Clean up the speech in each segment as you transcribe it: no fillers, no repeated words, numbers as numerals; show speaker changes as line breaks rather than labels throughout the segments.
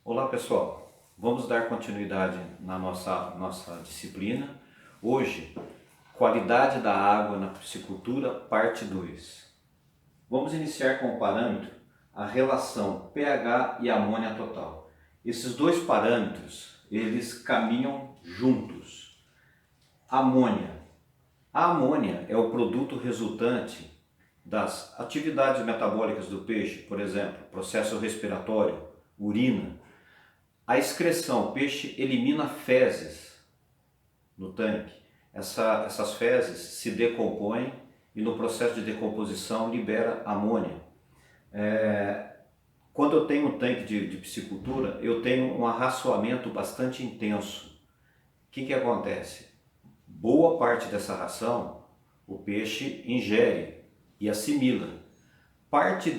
Olá pessoal, vamos dar continuidade na nossa disciplina. Hoje, qualidade da água na piscicultura, parte 2. Vamos iniciar com o parâmetro, a relação pH e amônia total. Esses dois parâmetros, eles caminham juntos. Amônia. A amônia é o produto resultante das atividades metabólicas do peixe, por exemplo, processo respiratório, urina. A excreção, o peixe elimina fezes no tanque. Essas fezes se decompõem e no processo de decomposição libera amônia. Quando eu tenho um tanque de piscicultura, eu tenho um arraçoamento bastante intenso. O que acontece? Boa parte dessa ração o peixe ingere e assimila. Parte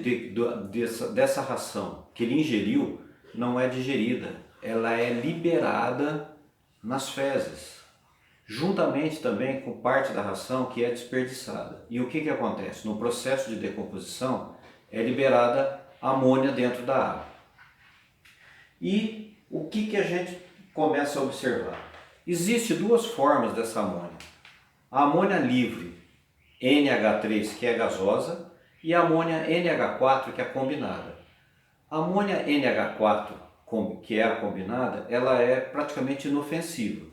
dessa ração que ele ingeriu não é digerida, ela é liberada nas fezes, juntamente também com parte da ração que é desperdiçada. E o que acontece? No processo de decomposição é liberada amônia dentro da água. E o que a gente começa a observar? Existem duas formas dessa amônia. A amônia livre NH3, que é gasosa, e a amônia NH4, que é combinada. A amônia NH4, que é a combinada, ela é praticamente inofensiva.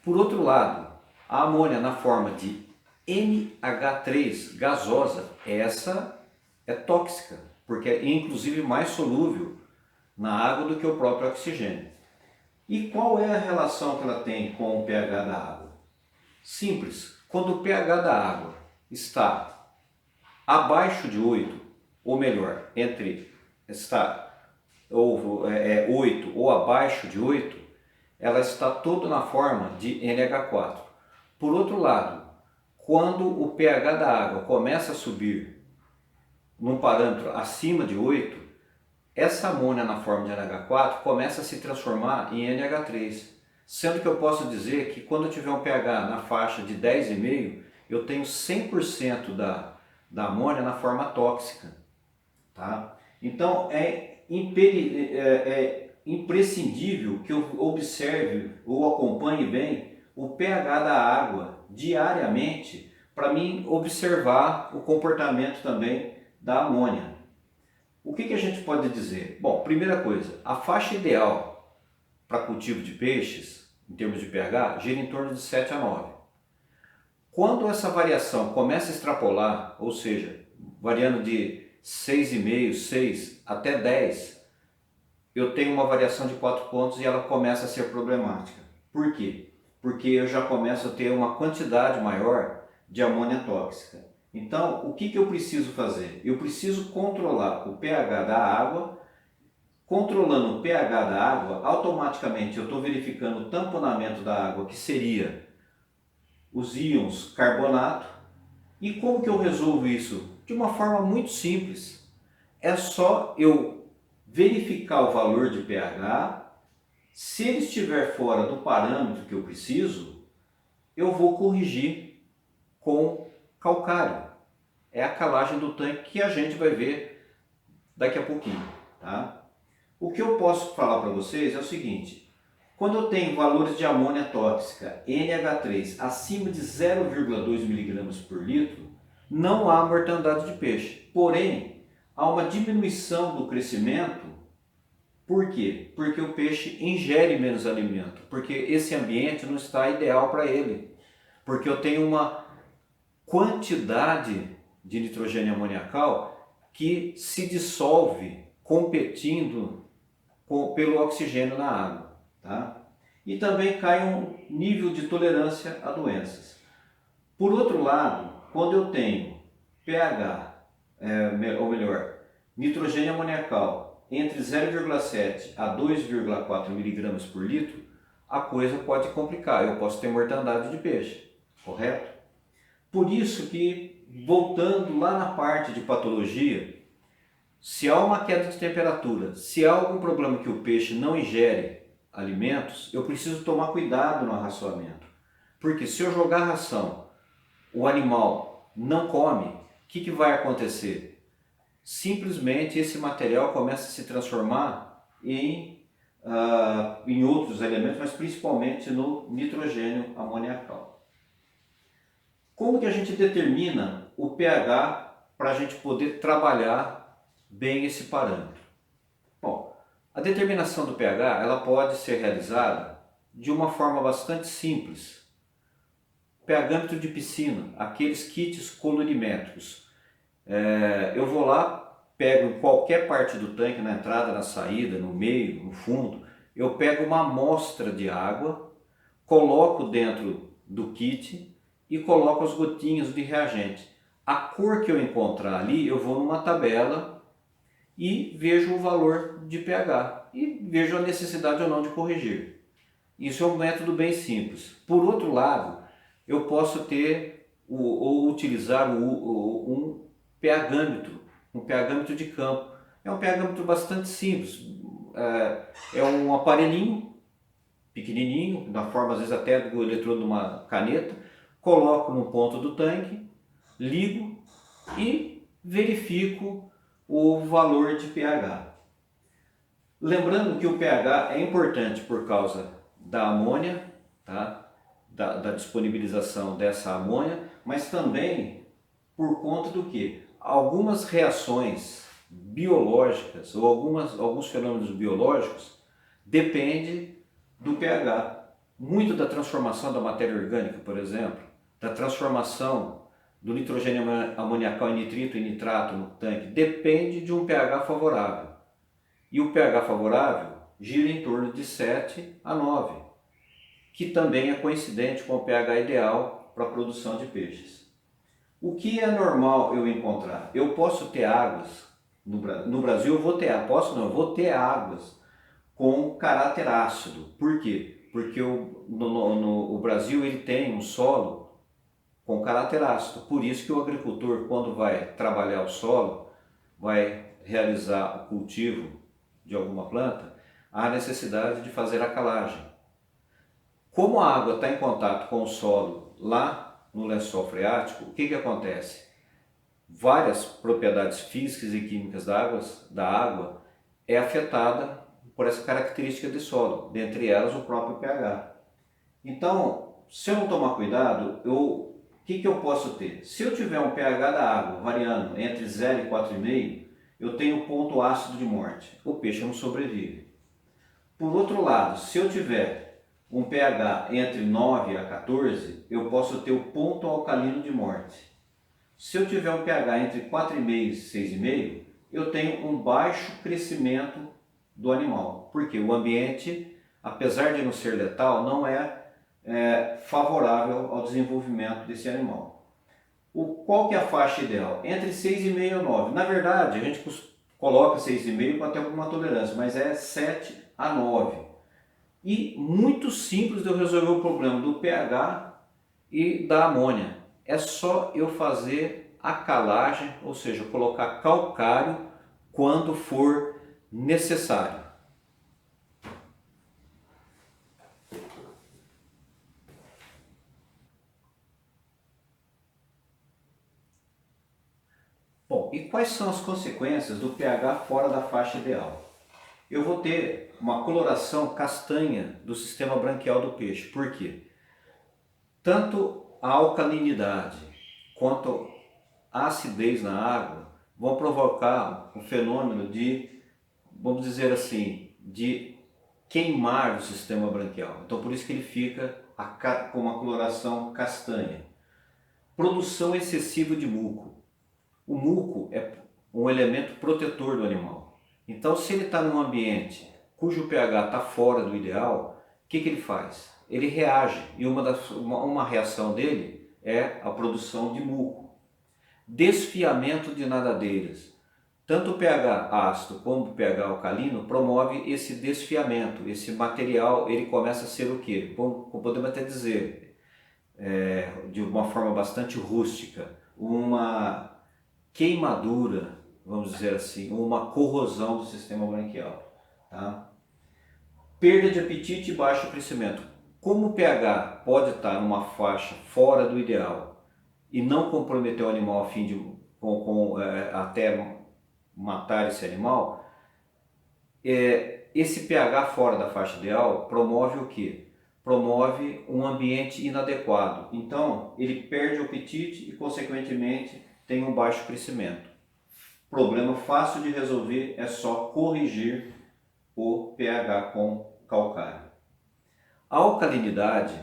Por outro lado, a amônia na forma de NH3 gasosa, essa é tóxica, porque é inclusive mais solúvel na água do que o próprio oxigênio. E qual é a relação que ela tem com o pH da água? Simples, quando o pH da água está abaixo de 8, ou melhor, está 8 ou abaixo de 8, ela está toda na forma de NH4. Por outro lado, quando o pH da água começa a subir num parâmetro acima de 8, essa amônia na forma de NH4 começa a se transformar em NH3. Sendo que eu posso dizer que quando eu tiver um pH na faixa de 10,5, eu tenho 100% da amônia na forma tóxica. Tá? Então é imprescindível que eu observe ou acompanhe bem o pH da água diariamente para mim observar o comportamento também da amônia. O que a gente pode dizer? Bom, primeira coisa, a faixa ideal para cultivo de peixes, em termos de pH, gira em torno de 7 a 9. Quando essa variação começa a extrapolar, ou seja, variando de 6,5, 6 até 10, eu tenho uma variação de 4 pontos e ela começa a ser problemática. Por quê? Porque eu já começo a ter uma quantidade maior de amônia tóxica. Então, o que eu preciso fazer? Eu preciso controlar o pH da água. Controlando o pH da água, automaticamente eu estou verificando o tamponamento da água, que seria os íons carbonato. E como que eu resolvo isso? De uma forma muito simples. É só eu verificar o valor de pH. Se ele estiver fora do parâmetro que eu preciso, eu vou corrigir com calcário. É a calagem do tanque que a gente vai ver daqui a pouquinho. Tá? O que eu posso falar para vocês é o seguinte: quando eu tenho valores de amônia tóxica NH3 acima de 0,2 mg por litro, não há mortandade de peixe. Porém, há uma diminuição do crescimento. Por quê? Porque o peixe ingere menos alimento, porque esse ambiente não está ideal para ele. Porque eu tenho uma quantidade de nitrogênio amoniacal que se dissolve competindo pelo oxigênio na água. Tá? E também cai um nível de tolerância a doenças. Por outro lado, quando eu tenho pH, ou melhor, nitrogênio amoniacal entre 0,7 a 2,4 mg por litro, a coisa pode complicar, eu posso ter mortandade de peixe, correto? Por isso que, voltando lá na parte de patologia, se há uma queda de temperatura, se há algum problema que o peixe não ingere alimentos, eu preciso tomar cuidado no arraçoamento. Porque se eu jogar ração, o animal não come, o que vai acontecer? Simplesmente esse material começa a se transformar em em outros elementos, mas principalmente no nitrogênio amoniacal. Como que a gente determina o pH para a gente poder trabalhar bem esse parâmetro? Bom, a determinação do pH ela pode ser realizada de uma forma bastante simples. pH de piscina, aqueles kits colorimétricos. Eu vou lá, pego em qualquer parte do tanque, na entrada, na saída, no meio, no fundo, eu pego uma amostra de água, coloco dentro do kit e coloco as gotinhas de reagente. A cor que eu encontrar ali, eu vou numa tabela e vejo o valor de pH e vejo a necessidade ou não de corrigir. Isso é um método bem simples. Por outro lado, eu posso ter ou utilizar um pHmetro, um pHmetro de campo. É um pHmetro bastante simples. É um aparelhinho pequenininho, na forma às vezes até do eletrodo de uma caneta, coloco no ponto do tanque, ligo e verifico o valor de pH. Lembrando que o pH é importante por causa da amônia, tá? da disponibilização dessa amônia, mas também por conta do que? Algumas reações biológicas ou alguns fenômenos biológicos dependem do pH. Muito da transformação da matéria orgânica, por exemplo, da transformação do nitrogênio amoniacal em nitrito e nitrato no tanque, depende de um pH favorável. E o pH favorável gira em torno de 7 a 9, que também é coincidente com o pH ideal para a produção de peixes. O que é normal eu encontrar? Eu posso ter águas, no Brasil eu vou ter, eu vou ter águas com caráter ácido. Por quê? Porque o Brasil ele tem um solo com caráter ácido. Por isso que o agricultor, quando vai trabalhar o solo, vai realizar o cultivo de alguma planta, há necessidade de fazer a calagem. Como a água está em contato com o solo lá no lençol freático, o que acontece? Várias propriedades físicas e químicas da água é afetada por essa característica de solo, dentre elas o próprio pH. Então, se eu não tomar cuidado, o que eu posso ter? Se eu tiver um pH da água variando entre 0 e 4,5, eu tenho ponto ácido de morte. O peixe não sobrevive. Por outro lado, se eu tiver um pH entre 9 a 14, eu posso ter o ponto alcalino de morte. Se eu tiver um pH entre 4,5 e 6,5, eu tenho um baixo crescimento do animal. Porque o ambiente, apesar de não ser letal, não é favorável ao desenvolvimento desse animal. Qual que é a faixa ideal? Entre 6,5 e 9. Na verdade, a gente coloca 6,5 para ter alguma tolerância, mas é 7 a 9. E muito simples de eu resolver o problema do pH e da amônia. É só eu fazer a calagem, ou seja, colocar calcário quando for necessário. Bom, e quais são as consequências do pH fora da faixa ideal? Eu vou ter uma coloração castanha do sistema branquial do peixe. Por quê? Tanto a alcalinidade quanto a acidez na água vão provocar um fenômeno de, vamos dizer assim, de queimar o sistema branquial. Então por isso que ele fica com uma coloração castanha. Produção excessiva de muco. O muco é um elemento protetor do animal. Então, se ele está num ambiente cujo pH está fora do ideal, o que ele faz? Ele reage e uma reação dele é a produção de muco. Desfiamento de nadadeiras. Tanto o pH ácido como o pH alcalino promove esse desfiamento. Esse material ele começa a ser o quê? Podemos até dizer, de uma forma bastante rústica, uma queimadura, vamos dizer assim, uma corrosão do sistema branquial. Tá? Perda de apetite e baixo crescimento. Como o pH pode estar numa faixa fora do ideal e não comprometer o animal a fim de até matar esse animal, esse pH fora da faixa ideal promove o quê? Promove um ambiente inadequado. Então, ele perde o apetite e, consequentemente, tem um baixo crescimento. Problema fácil de resolver, é só corrigir o pH com calcário. A alcalinidade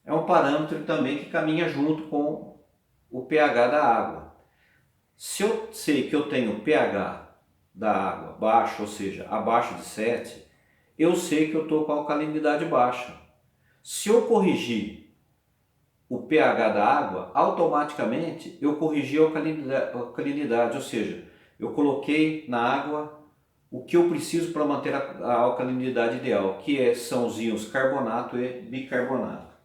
é um parâmetro também que caminha junto com o pH da água. Se eu sei que eu tenho pH da água baixo, ou seja, abaixo de 7, eu sei que eu estou com a alcalinidade baixa. Se eu corrigir o pH da água, automaticamente eu corrigi a alcalinidade, ou seja, eu coloquei na água o que eu preciso para manter a alcalinidade ideal, que são os íons carbonato e bicarbonato.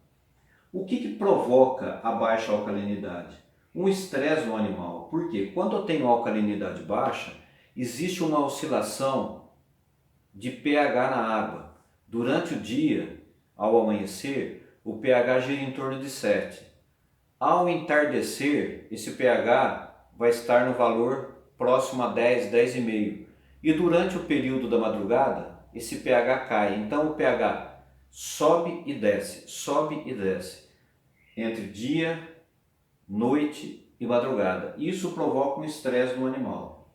O que provoca a baixa alcalinidade? Um estresse no animal. Por quê? Quando eu tenho alcalinidade baixa, existe uma oscilação de pH na água. Durante o dia, ao amanhecer, o pH gira em torno de 7. Ao entardecer, esse pH vai estar no valor próximo a 10, 10,5. E durante o período da madrugada, esse pH cai. Então o pH sobe e desce, entre dia, noite e madrugada. Isso provoca um estresse no animal.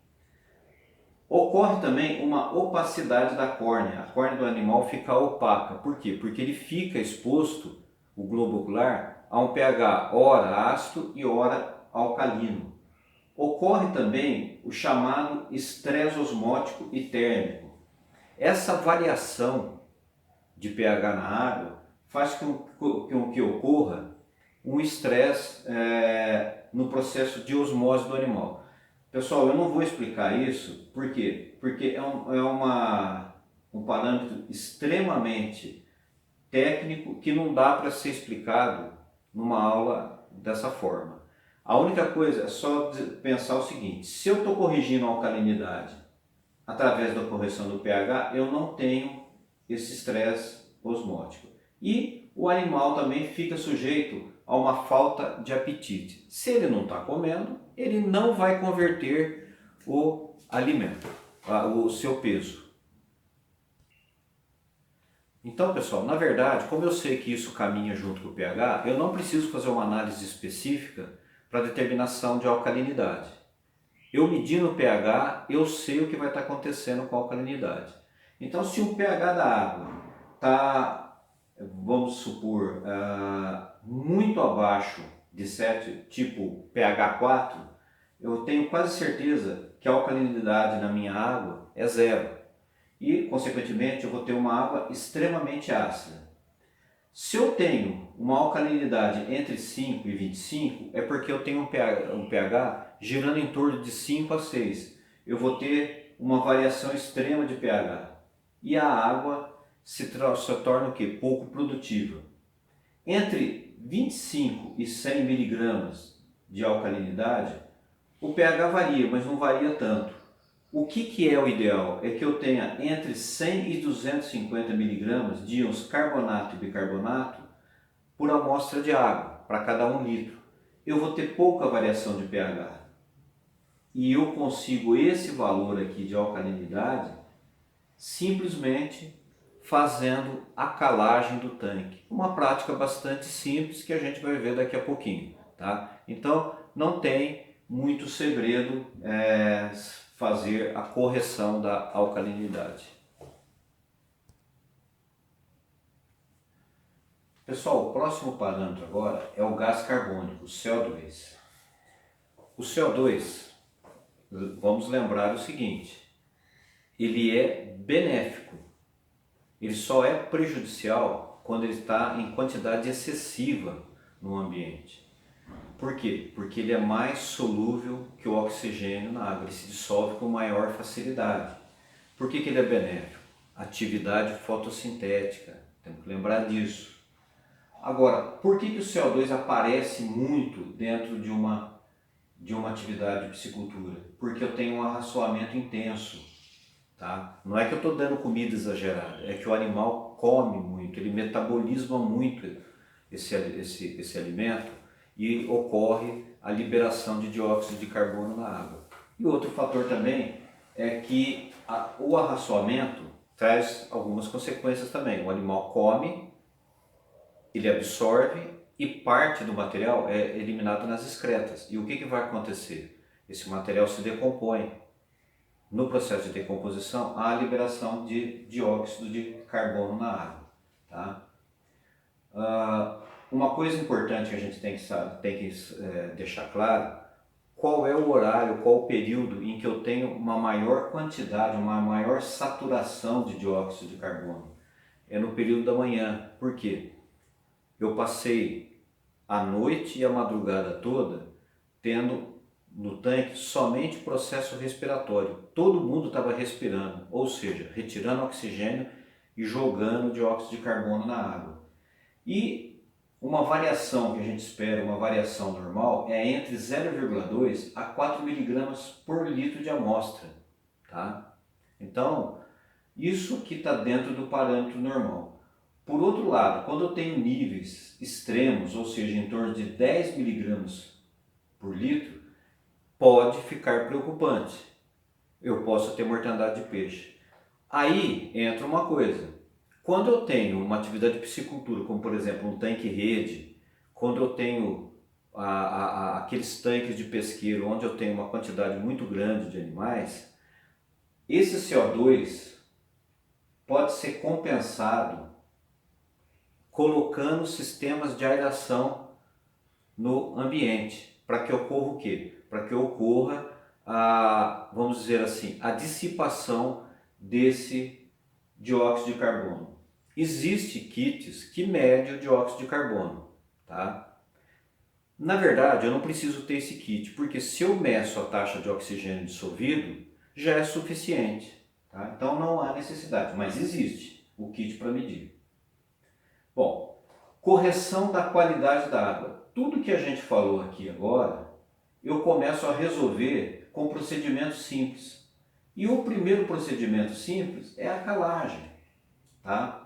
Ocorre também uma opacidade da córnea. A córnea do animal fica opaca. Por quê? Porque ele fica exposto, o globo ocular, a um pH ora ácido e ora alcalino. Ocorre também o chamado estresse osmótico e térmico. Essa variação de pH na água faz com que ocorra um estresse no processo de osmose do animal. Pessoal, eu não vou explicar isso, por quê? Porque é um parâmetro extremamente técnico que não dá para ser explicado numa aula dessa forma. A única coisa é só pensar o seguinte: se eu estou corrigindo a alcalinidade através da correção do pH, eu não tenho esse estresse osmótico. E o animal também fica sujeito a uma falta de apetite. Se ele não está comendo, ele não vai converter o alimento, o seu peso. Então, pessoal, na verdade, como eu sei que isso caminha junto com o pH, eu não preciso fazer uma análise específica para determinação de alcalinidade. Eu medindo o pH, eu sei o que vai estar acontecendo com a alcalinidade. Então, se o pH da água está, vamos supor, muito abaixo de 7, tipo pH 4, eu tenho quase certeza que a alcalinidade na minha água é zero. E, consequentemente, eu vou ter uma água extremamente ácida. Se eu tenho uma alcalinidade entre 5 e 25, é porque eu tenho um pH girando em torno de 5 a 6. Eu vou ter uma variação extrema de pH. E a água se torna o quê? Pouco produtiva. Entre 25 e 100 miligramas de alcalinidade, o pH varia, mas não varia tanto. O que é o ideal? É que eu tenha entre 100 e 250 miligramas de íons carbonato e bicarbonato por amostra de água, para cada 1 litro. Eu vou ter pouca variação de pH. E eu consigo esse valor aqui de alcalinidade simplesmente fazendo a calagem do tanque. Uma prática bastante simples que a gente vai ver daqui a pouquinho. Tá? Então não tem muito segredo fazer a correção da alcalinidade. Pessoal, o próximo parâmetro agora é o gás carbônico, o CO2. O CO2, vamos lembrar o seguinte, ele é benéfico, ele só é prejudicial quando ele está em quantidade excessiva no ambiente. Por quê? Porque ele é mais solúvel que o oxigênio na água, ele se dissolve com maior facilidade. Por que ele é benéfico? Atividade fotossintética, temos que lembrar disso. Agora, por que o CO2 aparece muito dentro de uma atividade de piscicultura? Porque eu tenho um arraçoamento intenso. Tá? Não é que eu estou dando comida exagerada, é que o animal come muito, ele metaboliza muito esse alimento e ocorre a liberação de dióxido de carbono na água. E outro fator também é que o arraçoamento traz algumas consequências também. O animal come, ele absorve e parte do material é eliminado nas excretas. E o que vai acontecer? Esse material se decompõe. No processo de decomposição, há a liberação de dióxido de carbono na água. Tá? Uma coisa importante que a gente tem que deixar claro, qual é o horário, qual o período em que eu tenho uma maior quantidade, uma maior saturação de dióxido de carbono. É no período da manhã. Por quê? Eu passei a noite e a madrugada toda tendo no tanque somente processo respiratório. Todo mundo estava respirando, ou seja, retirando oxigênio e jogando dióxido de carbono na água. E uma variação que a gente espera, uma variação normal, é entre 0,2 a 4 miligramas por litro de amostra. Tá? Então, isso que está dentro do parâmetro normal. Por outro lado, quando eu tenho níveis extremos, ou seja, em torno de 10 miligramas por litro, pode ficar preocupante. Eu posso ter mortandade de peixe. Aí entra uma coisa. Quando eu tenho uma atividade de piscicultura, como por exemplo um tanque-rede, quando eu tenho aqueles tanques de pesqueiro onde eu tenho uma quantidade muito grande de animais, esse CO2 pode ser compensado colocando sistemas de aeração no ambiente, para que ocorra o quê? Para que ocorra, vamos dizer assim, a dissipação desse dióxido de carbono. Existem kits que medem o dióxido de carbono, tá? Na verdade, eu não preciso ter esse kit, porque se eu meço a taxa de oxigênio dissolvido, já é suficiente, tá? Então não há necessidade, mas existe o kit para medir. Bom, correção da qualidade da água. Tudo que a gente falou aqui agora, eu começo a resolver com procedimentos simples. E o primeiro procedimento simples é a calagem, tá?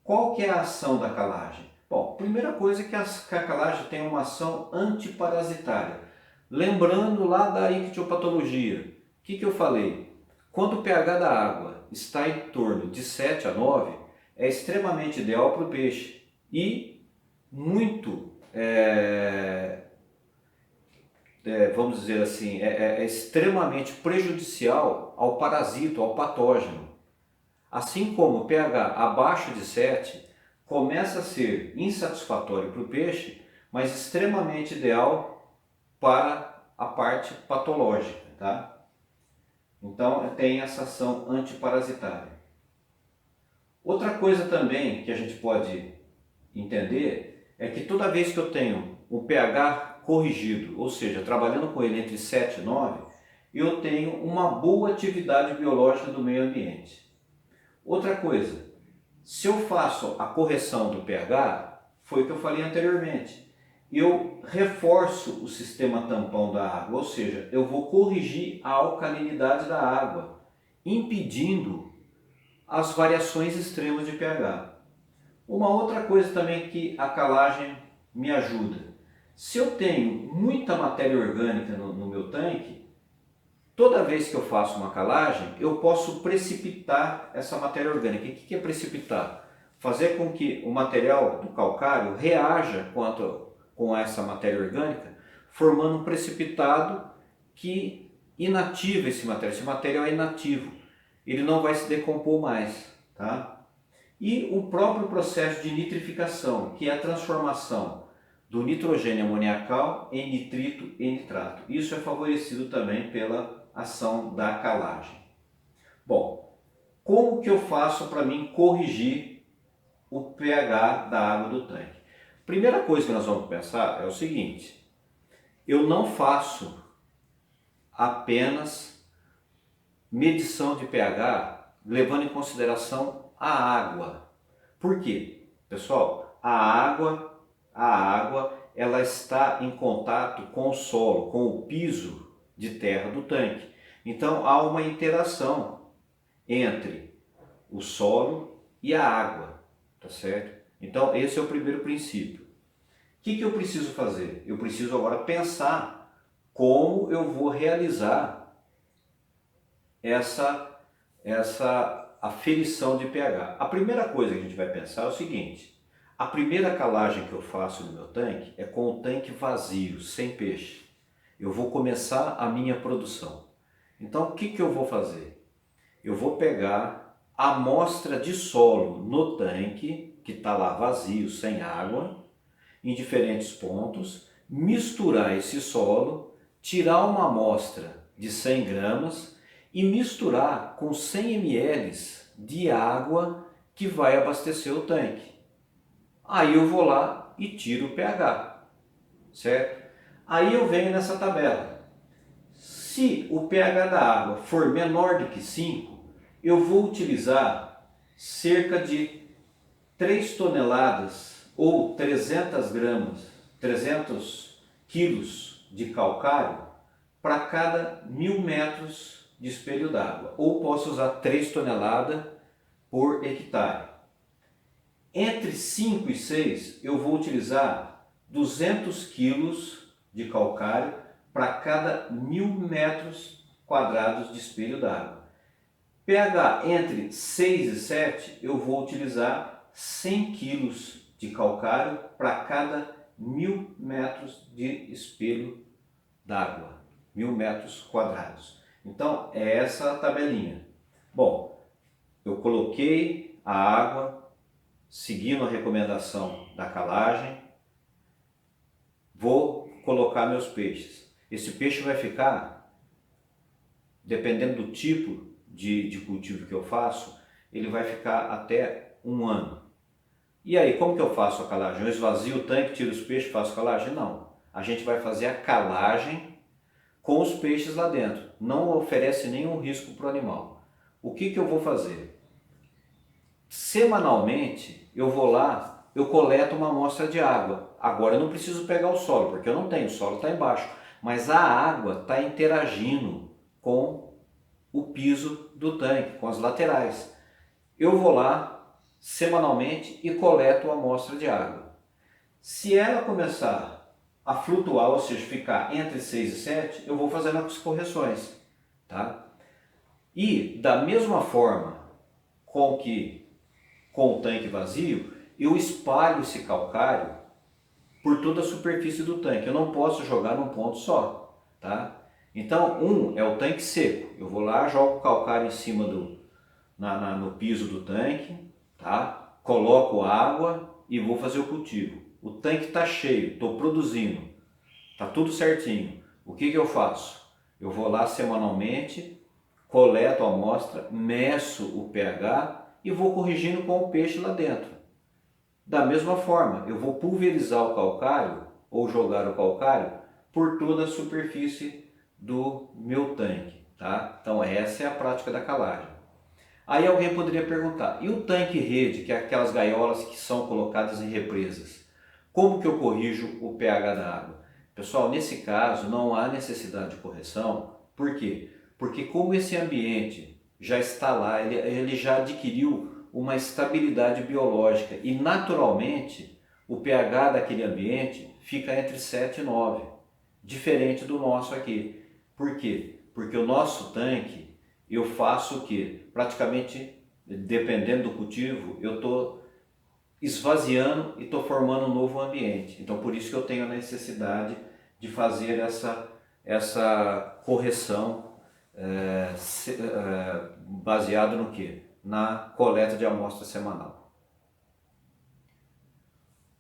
Qual que é a ação da calagem? Bom, primeira coisa é que a calagem tem uma ação antiparasitária. Lembrando lá da ictiopatologia, o que eu falei? Quando o pH da água está em torno de 7 a 9, é extremamente ideal para o peixe e muito, vamos dizer assim, é extremamente prejudicial ao parasito, ao patógeno. Assim como o pH abaixo de 7 começa a ser insatisfatório para o peixe, mas extremamente ideal para a parte patológica, tá? Então tem essa ação antiparasitária. Outra coisa também que a gente pode entender é que toda vez que eu tenho o pH corrigido, ou seja, trabalhando com ele entre 7 e 9, eu tenho uma boa atividade biológica do meio ambiente. Outra coisa, se eu faço a correção do pH, foi o que eu falei anteriormente, eu reforço o sistema tampão da água, ou seja, eu vou corrigir a alcalinidade da água, impedindo as variações extremas de pH. Uma outra coisa também que a calagem me ajuda, se eu tenho muita matéria orgânica no meu tanque, toda vez que eu faço uma calagem, eu posso precipitar essa matéria orgânica. E o que é precipitar? Fazer com que o material do calcário reaja com essa matéria orgânica, formando um precipitado que inativa esse material. Esse material é inativo, ele não vai se decompor mais, tá? E o próprio processo de nitrificação, que é a transformação do nitrogênio amoniacal em nitrito e nitrato. Isso é favorecido também pela ação da calagem. Bom, como que eu faço para mim corrigir o pH da água do tanque? Primeira coisa que nós vamos pensar é o seguinte: eu não faço apenas medição de pH levando em consideração a água. Por quê? Pessoal, a água ela está em contato com o solo, com o piso de terra do tanque. Então há uma interação entre o solo e a água, tá certo? Então esse é o primeiro princípio. O que eu preciso fazer? Eu preciso agora pensar como eu vou realizar essa aferição de pH. A primeira coisa que a gente vai pensar é o seguinte: a primeira calagem que eu faço no meu tanque é com o tanque vazio, sem peixe. Eu vou começar a minha produção. Então o que eu vou fazer? Eu vou pegar a amostra de solo no tanque, que está lá vazio, sem água, em diferentes pontos, misturar esse solo, tirar uma amostra de 100 gramas e misturar com 100 ml de água que vai abastecer o tanque. Aí eu vou lá e tiro o pH, certo? Aí eu venho nessa tabela. Se o pH da água for menor do que 5, eu vou utilizar cerca de 3 toneladas ou 300 gramas, 300 quilos de calcário para cada 1000 metros de espelho d'água. Ou posso usar 3 toneladas por hectare. Entre 5 e 6 eu vou utilizar 200 quilos de calcário para cada 1000 metros quadrados de espelho d'água. pH entre 6 e 7 eu vou utilizar 100 quilos de calcário para cada 1000 metros de espelho d'água, 1000 metros quadrados. Então é essa a tabelinha. Bom, eu coloquei a água, seguindo a recomendação da calagem, vou colocar meus peixes. Esse peixe vai ficar, dependendo do tipo de cultivo que eu faço, ele vai ficar até 1 ano. E aí, como que eu faço a calagem? Eu esvazio o tanque, tiro os peixes, faço calagem? Não. A gente vai fazer a calagem com os peixes lá dentro. Não oferece nenhum risco para o animal. O que eu vou fazer? Semanalmente, eu vou lá, eu coleto uma amostra de água. Agora eu não preciso pegar o solo, porque eu não tenho, o solo está embaixo. Mas a água está interagindo com o piso do tanque, com as laterais. Eu vou lá semanalmente e coleto a amostra de água. Se ela começar a flutuar, ou seja, ficar entre 6 e 7, eu vou fazendo as correções, tá? E da mesma forma com o tanque vazio, eu espalho esse calcário por toda a superfície do tanque. Eu não posso jogar num ponto só, tá? Então, é o tanque seco. Eu vou lá, jogo o calcário em cima no piso do tanque, tá? Coloco água e vou fazer o cultivo. O tanque está cheio, estou produzindo, está tudo certinho. O que eu faço? Eu vou lá semanalmente, coleto a amostra, meço o pH e vou corrigindo com o peixe lá dentro. Da mesma forma, eu vou pulverizar o calcário ou jogar o calcário por toda a superfície do meu tanque, tá? Então essa é a prática da calagem. Aí alguém poderia perguntar, e o tanque rede, que é aquelas gaiolas que são colocadas em represas? Como que eu corrijo o pH da água? Pessoal, nesse caso não há necessidade de correção. Por quê? Porque como esse ambiente já está lá, ele já adquiriu uma estabilidade biológica e naturalmente o pH daquele ambiente fica entre 7 e 9, diferente do nosso aqui. Por quê? Porque o nosso tanque, eu faço o quê? Praticamente, dependendo do cultivo, eu estou esvaziando e estou formando um novo ambiente. Então por isso que eu tenho a necessidade de fazer essa correção baseado no quê? Na coleta de amostra semanal.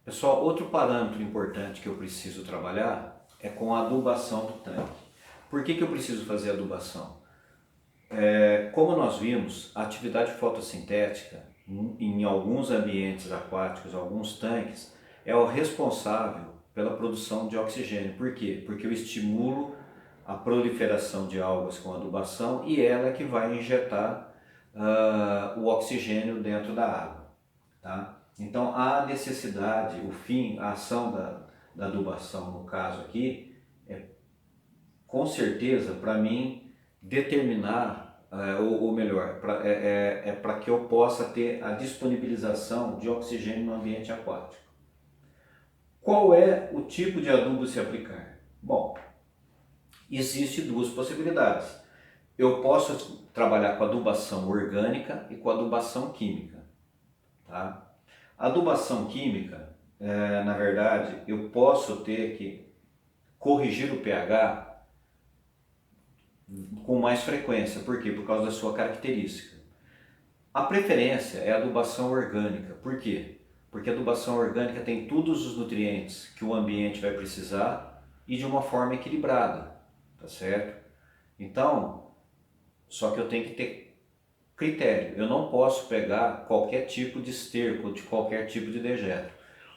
Pessoal, outro parâmetro importante que eu preciso trabalhar é com a adubação do tanque. Por que eu preciso fazer adubação? Como nós vimos, a atividade fotossintética em alguns ambientes aquáticos, alguns tanques, é o responsável pela produção de oxigênio. Por quê? Porque eu estimulo a proliferação de algas com adubação e ela é que vai injetar o oxigênio dentro da água, tá? Então a necessidade, a ação da adubação no caso aqui é com certeza para mim determinar, ou melhor, para que eu possa ter a disponibilização de oxigênio no ambiente aquático. Qual é o tipo de adubo se aplicar? Bom, existe duas possibilidades. eu posso trabalhar com adubação orgânica e com adubação química. Tá? A adubação química, na verdade, eu posso ter que corrigir o pH com mais frequência. Por quê? Por causa da sua característica. A preferência é a adubação orgânica. Por quê? Porque a adubação orgânica tem todos os nutrientes que o ambiente vai precisar e de uma forma equilibrada, tá certo? Então, só que eu tenho que ter critério. Eu não posso pegar qualquer tipo de esterco, de qualquer tipo de dejeto.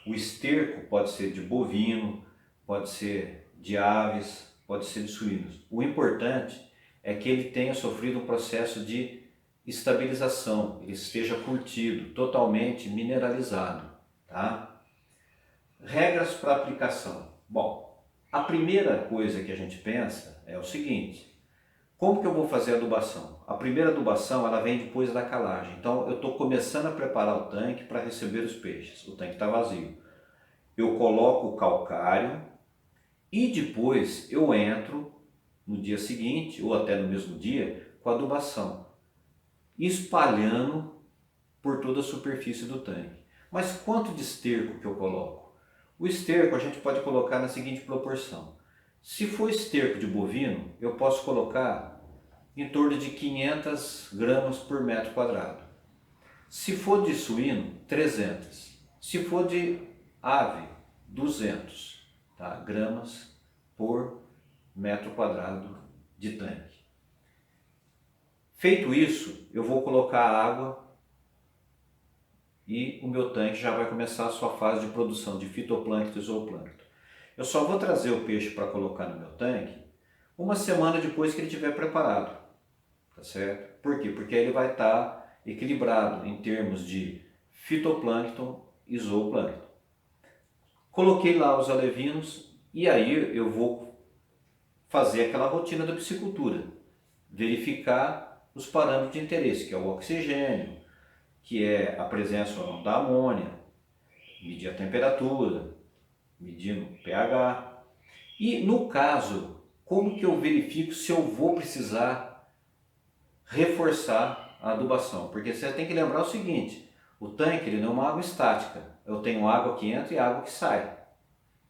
O esterco pode ser de bovino, pode ser de aves, pode ser de suínos. O importante é que ele tenha sofrido um processo de estabilização, ele esteja curtido, totalmente mineralizado, tá? Regras para aplicação. Bom, a primeira coisa que a gente pensa é o seguinte: como que eu vou fazer a adubação? A primeira adubação ela vem depois da calagem. Então eu estou começando a preparar o tanque para receber os peixes. O tanque está vazio. Eu coloco o calcário e depois eu entro no dia seguinte ou até no mesmo dia com a adubação, espalhando por toda a superfície do tanque. Mas quanto de esterco que eu coloco? O esterco a gente pode colocar na seguinte proporção. Se for esterco de bovino, eu posso colocar em torno de 500 gramas por metro quadrado. Se for de suíno, 300. Se for de ave, 200, tá? Gramas por metro quadrado de tanque. Feito isso, eu vou colocar água e o meu tanque já vai começar a sua fase de produção de fitoplâncton e zooplâncton. Eu só vou trazer o peixe para colocar no meu tanque uma semana depois que ele estiver preparado, tá certo? Por quê? Porque ele vai estar equilibrado em termos de fitoplâncton e zooplâncton. Coloquei lá os alevinos e aí eu vou fazer aquela rotina da piscicultura, verificar os parâmetros de interesse, que é o oxigênio, que é a presença ou não da amônia, medir a temperatura, medindo o pH. E no caso, como que eu verifico se eu vou precisar reforçar a adubação? Porque você tem que lembrar o seguinte: o tanque ele não é uma água estática. Eu tenho água que entra e água que sai.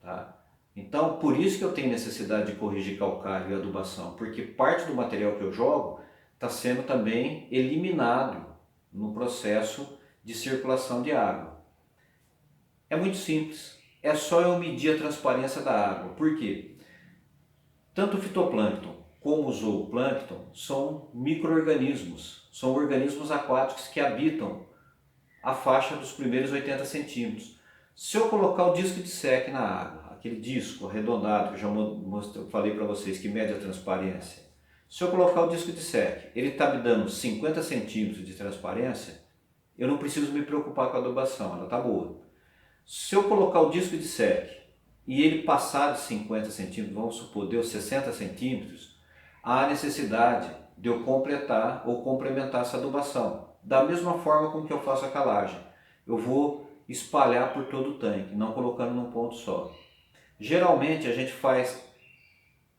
Tá? Então, por isso que eu tenho necessidade de corrigir calcário e adubação, porque parte do material que eu jogo está sendo também eliminado no processo de circulação de água. É muito simples, é só eu medir a transparência da água. Por quê? Tanto o fitoplâncton como o zooplâncton são micro-organismos, são organismos aquáticos que habitam a faixa dos primeiros 80 centímetros. Se eu colocar o disco de SEC na água, aquele disco arredondado que eu já falei para vocês que mede a transparência, se eu colocar o disco de SEC, ele está me dando 50 centímetros de transparência, eu não preciso me preocupar com a adubação, ela está boa. Se eu colocar o disco de SEC e ele passar de 50 centímetros, vamos supor, deu 60 centímetros, há necessidade de eu completar ou complementar essa adubação. Da mesma forma com que eu faço a calagem. Eu vou espalhar por todo o tanque, não colocando num ponto só. Geralmente a gente faz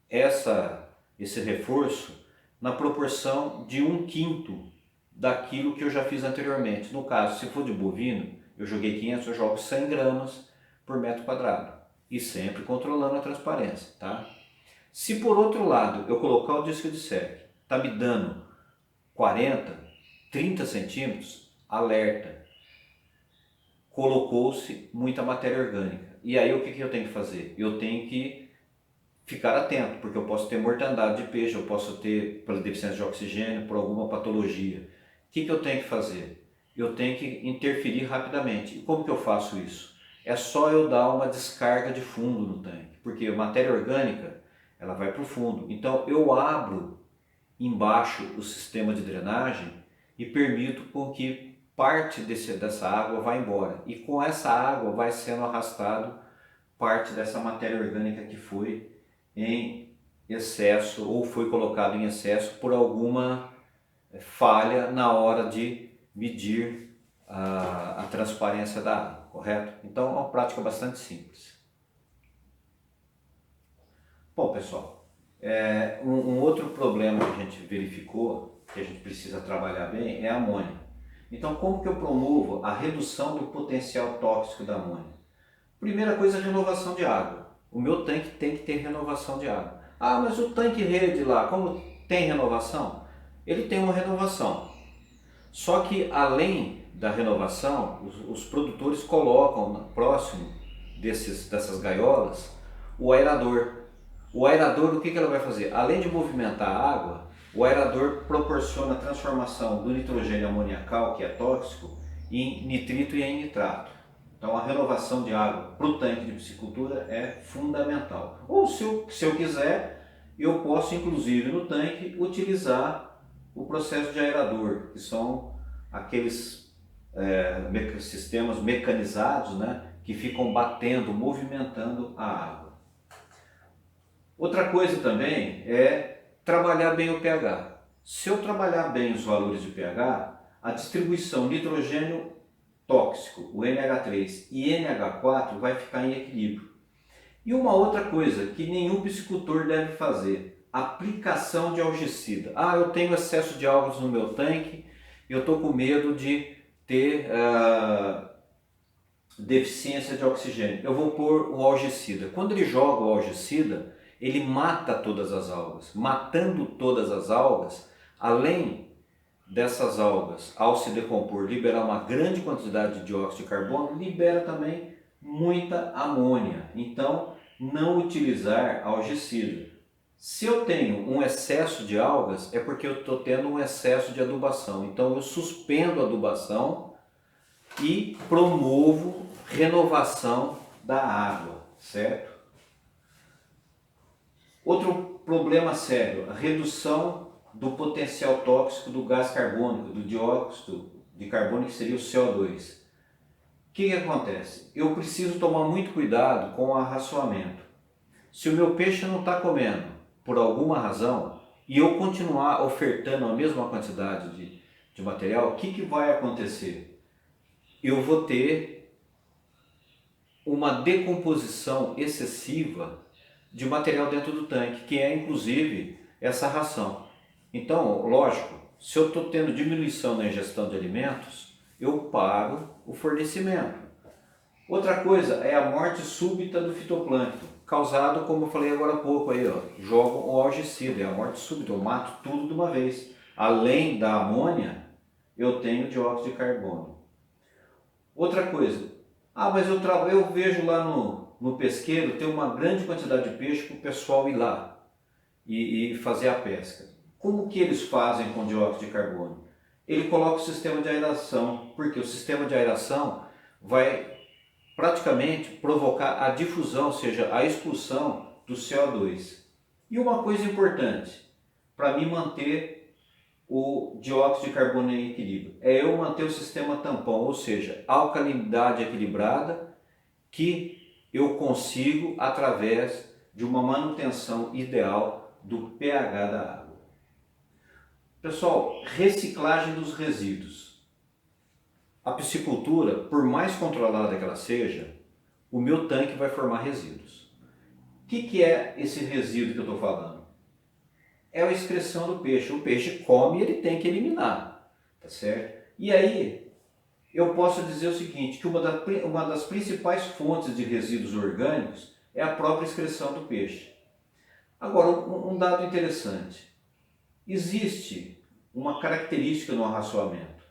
esse reforço na proporção de 1/5 daquilo que eu já fiz anteriormente. No caso, se for de bovino, eu joguei 500, eu jogo 100 gramas por metro quadrado. E sempre controlando a transparência, tá? Se por outro lado eu colocar o disco de SEC, tá me dando 40, 30 centímetros, alerta. Colocou-se muita matéria orgânica. E aí o que eu tenho que fazer? Eu tenho que ficar atento, porque eu posso ter mortandade de peixe, eu posso ter pela deficiência de oxigênio, por alguma patologia. O que eu tenho que fazer? Eu tenho que interferir rapidamente. E como que eu faço isso? É só eu dar uma descarga de fundo no tanque, porque a matéria orgânica ela vai para o fundo. Então eu abro embaixo o sistema de drenagem e permito com que parte dessa água vá embora. E com essa água vai sendo arrastado parte dessa matéria orgânica que foi em excesso ou foi colocado em excesso por alguma falha na hora de medir a transparência da água, correto? Então é uma prática bastante simples. Bom, pessoal, Um outro problema que a gente verificou, que a gente precisa trabalhar bem, é a amônia. Então, como que eu promovo a redução do potencial tóxico da amônia? Primeira coisa, a renovação de água. O meu tanque tem que ter renovação de água. Ah, mas o tanque rede lá, como tem renovação? Ele tem uma renovação. Só que além da renovação, os produtores colocam próximo dessas gaiolas o aerador. O aerador, o que ela vai fazer? Além de movimentar a água, o aerador proporciona a transformação do nitrogênio amoniacal, que é tóxico, em nitrito e em nitrato. Então a renovação de água para o tanque de piscicultura é fundamental. Ou se eu quiser, eu posso inclusive no tanque utilizar o processo de aerador, que são aqueles sistemas mecanizados, né, que ficam batendo, movimentando a água. Outra coisa também é trabalhar bem o pH. Se eu trabalhar bem os valores de pH, a distribuição nitrogênio tóxico, o NH3 e NH4 vai ficar em equilíbrio. E uma outra coisa que nenhum piscicultor deve fazer, aplicação de algicida. Ah, eu tenho excesso de algas no meu tanque, eu estou com medo de ter deficiência de oxigênio. Eu vou pôr o algicida. Quando ele joga o algicida, ele mata todas as algas. Matando todas as algas, além dessas algas, ao se decompor, liberar uma grande quantidade de dióxido de carbono, libera também muita amônia. Então, não utilizar algicida. Se eu tenho um excesso de algas, é porque eu estou tendo um excesso de adubação. Então, eu suspendo a adubação e promovo renovação da água, certo? Outro problema sério, a redução do potencial tóxico do gás carbônico, do dióxido de carbono, que seria o CO2. O que acontece? Eu preciso tomar muito cuidado com o arraçoamento. Se o meu peixe não está comendo por alguma razão e eu continuar ofertando a mesma quantidade de material, o que vai acontecer? Eu vou ter uma decomposição excessiva de material dentro do tanque, que é inclusive essa ração. Então, lógico, se eu estou tendo diminuição na ingestão de alimentos, eu paro o fornecimento. Outra coisa é a morte súbita do fitoplâncton, causado, como eu falei agora há pouco, aí, ó, jogo o algicida, é a morte súbita, eu mato tudo de uma vez. Além da amônia, eu tenho dióxido de carbono. Outra coisa, mas eu vejo lá no pesqueiro, tem uma grande quantidade de peixe para o pessoal ir lá e fazer a pesca. Como que eles fazem com dióxido de carbono? Ele coloca o sistema de aeração, porque o sistema de aeração vai praticamente provocar a difusão, ou seja, a expulsão do CO2. E uma coisa importante, para mim manter o dióxido de carbono em equilíbrio, é eu manter o sistema tampão, ou seja, alcalinidade equilibrada, que eu consigo através de uma manutenção ideal do pH da água. Pessoal, reciclagem dos resíduos. A piscicultura, por mais controlada que ela seja, o meu tanque vai formar resíduos. O que é esse resíduo que eu estou falando? É a excreção do peixe. O peixe come e ele tem que eliminar, tá certo? E aí, eu posso dizer o seguinte, que uma das principais fontes de resíduos orgânicos é a própria excreção do peixe. Agora, um dado interessante. Existe uma característica no arraçoamento.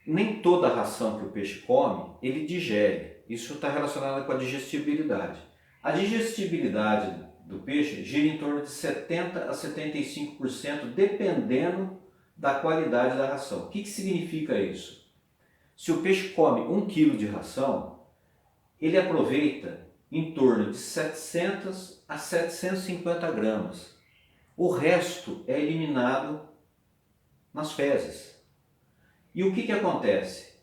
Nem toda a ração que o peixe come, ele digere. Isso está relacionado com a digestibilidade. A digestibilidade do peixe gira em torno de 70% a 75%, dependendo da qualidade da ração. O que significa isso? Se o peixe come 1 kg de ração, ele aproveita em torno de 700 a 750 gramas. O resto é eliminado nas fezes. E o que acontece?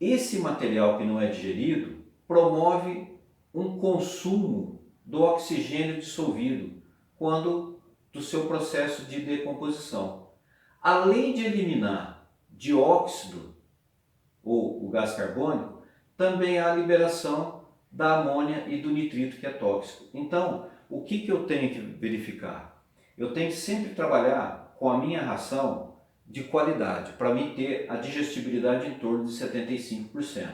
Esse material que não é digerido promove um consumo do oxigênio dissolvido do seu processo de decomposição. Além de eliminar dióxido ou o gás carbônico, também há a liberação da amônia e do nitrito, que é tóxico. Então, o que eu tenho que verificar? Eu tenho que sempre trabalhar com a minha ração de qualidade, para mim ter a digestibilidade em torno de 75%.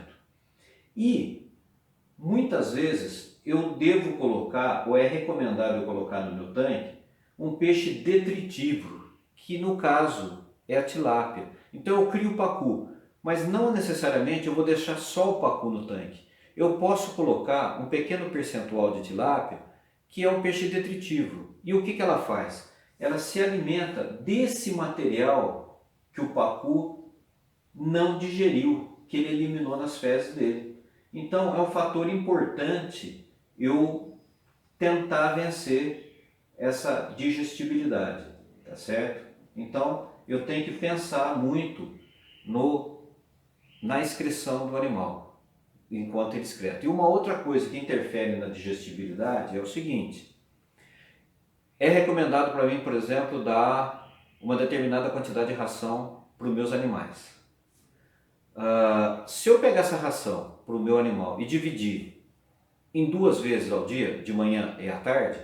E muitas vezes eu devo colocar, ou é recomendável colocar no meu tanque, um peixe detritivo, que no caso é a tilápia. Então eu crio o pacu, mas não necessariamente eu vou deixar só o pacu no tanque. Eu posso colocar um pequeno percentual de tilápia, que é um peixe detritivo. E o que ela faz? Ela se alimenta desse material que o pacu não digeriu, que ele eliminou nas fezes dele. Então é um fator importante eu tentar vencer essa digestibilidade, tá certo? Então eu tenho que pensar muito na excreção do animal, enquanto ele excreta. E uma outra coisa que interfere na digestibilidade é o seguinte: é recomendado para mim, por exemplo, dar uma determinada quantidade de ração para os meus animais. Se eu pegar essa ração para o meu animal e dividir em 2 vezes ao dia, de manhã e à tarde,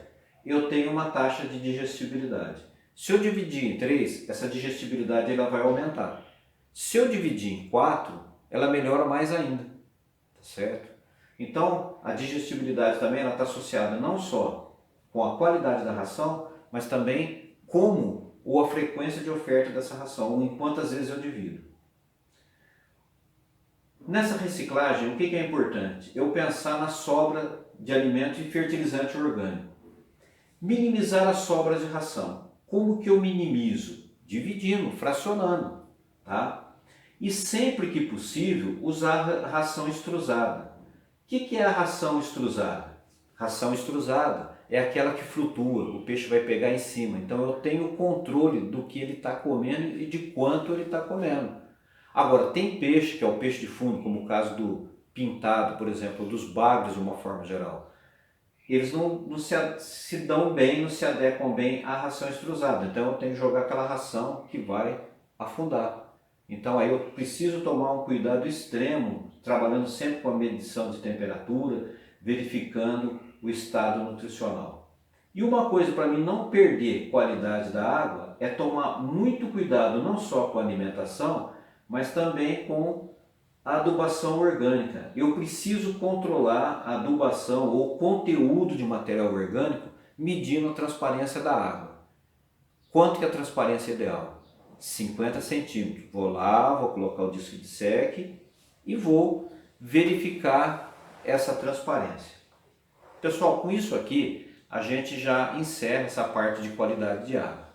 eu tenho uma taxa de digestibilidade. Se eu dividir em 3, essa digestibilidade ela vai aumentar. Se eu dividir em 4, ela melhora mais ainda, tá certo? Então, a digestibilidade também está associada não só com a qualidade da ração, mas também como ou a frequência de oferta dessa ração, ou em quantas vezes eu divido. Nessa reciclagem, o que é importante? Eu pensar na sobra de alimento e fertilizante orgânico. Minimizar as sobras de ração. Como que eu minimizo? Dividindo, fracionando, tá? E sempre que possível, usar ração extrusada. O que é a ração extrusada? Ração extrusada é aquela que flutua, o peixe vai pegar em cima. Então eu tenho controle do que ele está comendo e de quanto ele está comendo. Agora, tem peixe, que é o peixe de fundo, como o caso do pintado, por exemplo, ou dos bagres de uma forma geral. Eles não se dão bem, não se adequam bem à ração extrusada. Então eu tenho que jogar aquela ração que vai afundar. Então aí eu preciso tomar um cuidado extremo, trabalhando sempre com a medição de temperatura, verificando o estado nutricional. E uma coisa para mim não perder qualidade da água é tomar muito cuidado não só com a alimentação, mas também com a adubação orgânica. Eu preciso controlar a adubação ou conteúdo de material orgânico medindo a transparência da água. Quanto que é a transparência ideal? 50 centímetros. Vou lá, vou colocar o disco de SEC e vou verificar essa transparência. Pessoal, com isso aqui a gente já encerra essa parte de qualidade de água.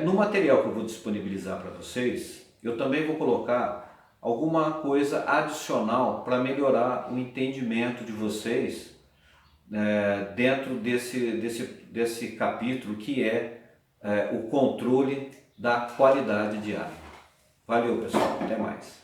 No material que eu vou disponibilizar para vocês, eu também vou colocar alguma coisa adicional para melhorar o entendimento de vocês dentro desse capítulo que é o controle da qualidade de água. Valeu, pessoal, até mais.